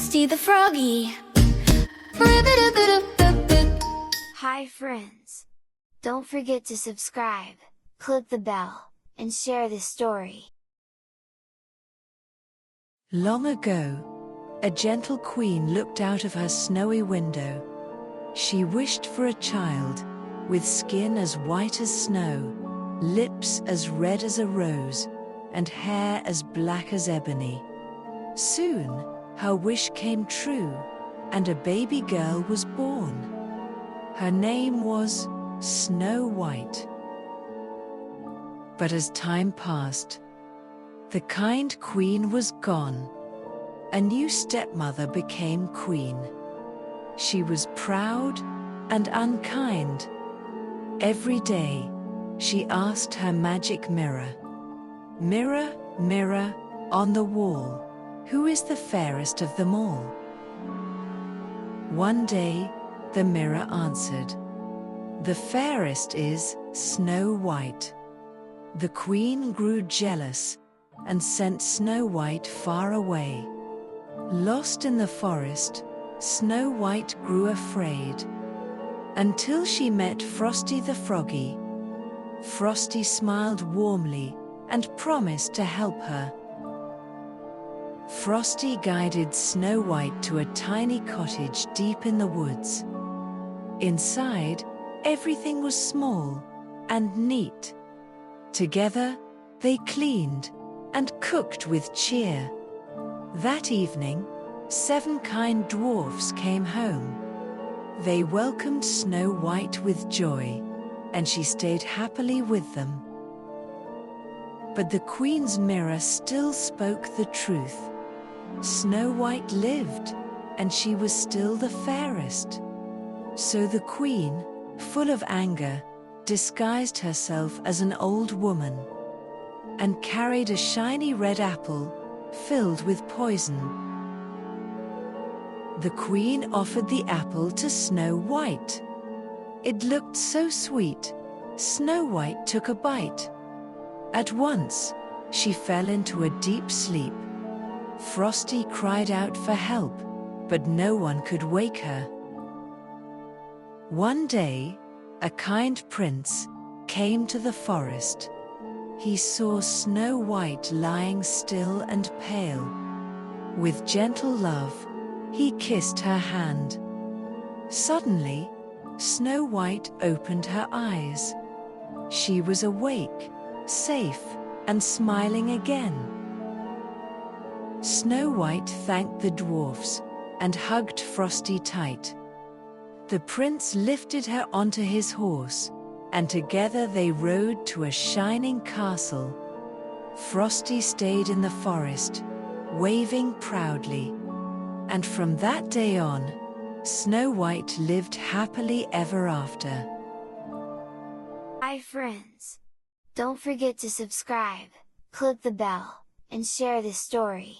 Frosty the Froggy. Hi friends! Don't forget to subscribe, click the bell, and share this story. Long ago, a gentle queen looked out of her snowy window. She wished for a child, with skin as white as snow, lips as red as a rose, and hair as black as ebony. Soon, her wish came true, and a baby girl was born. Her name was Snow White. But as time passed, the kind queen was gone. A new stepmother became queen. She was proud and unkind. Every day, she asked her magic mirror, "Mirror, mirror, on the wall, who is the fairest of them all?" One day, the mirror answered, "The fairest is Snow White." The queen grew jealous and sent Snow White far away. Lost in the forest, Snow White grew afraid, until she met Frosty the Froggy. Frosty smiled warmly and promised to help her. Frosty guided Snow White to a tiny cottage deep in the woods. Inside, everything was small and neat. Together, they cleaned and cooked with cheer. That evening, 7 kind dwarfs came home. They welcomed Snow White with joy, and she stayed happily with them. But the queen's mirror still spoke the truth. Snow White lived, and she was still the fairest. So the queen, full of anger, disguised herself as an old woman and carried a shiny red apple filled with poison. The queen offered the apple to Snow White. It looked so sweet. Snow White took a bite. At once, she fell into a deep sleep. Frosty cried out for help, but no one could wake her. One day, a kind prince came to the forest. He saw Snow White lying still and pale. With gentle love, he kissed her hand. Suddenly, Snow White opened her eyes. She was awake, safe, and smiling again. Snow White thanked the dwarfs and hugged Frosty tight. The prince lifted her onto his horse, and together they rode to a shining castle. Frosty stayed in the forest, waving proudly. And from that day on, Snow White lived happily ever after. Hi friends! Don't forget to subscribe, click the bell, and share this story.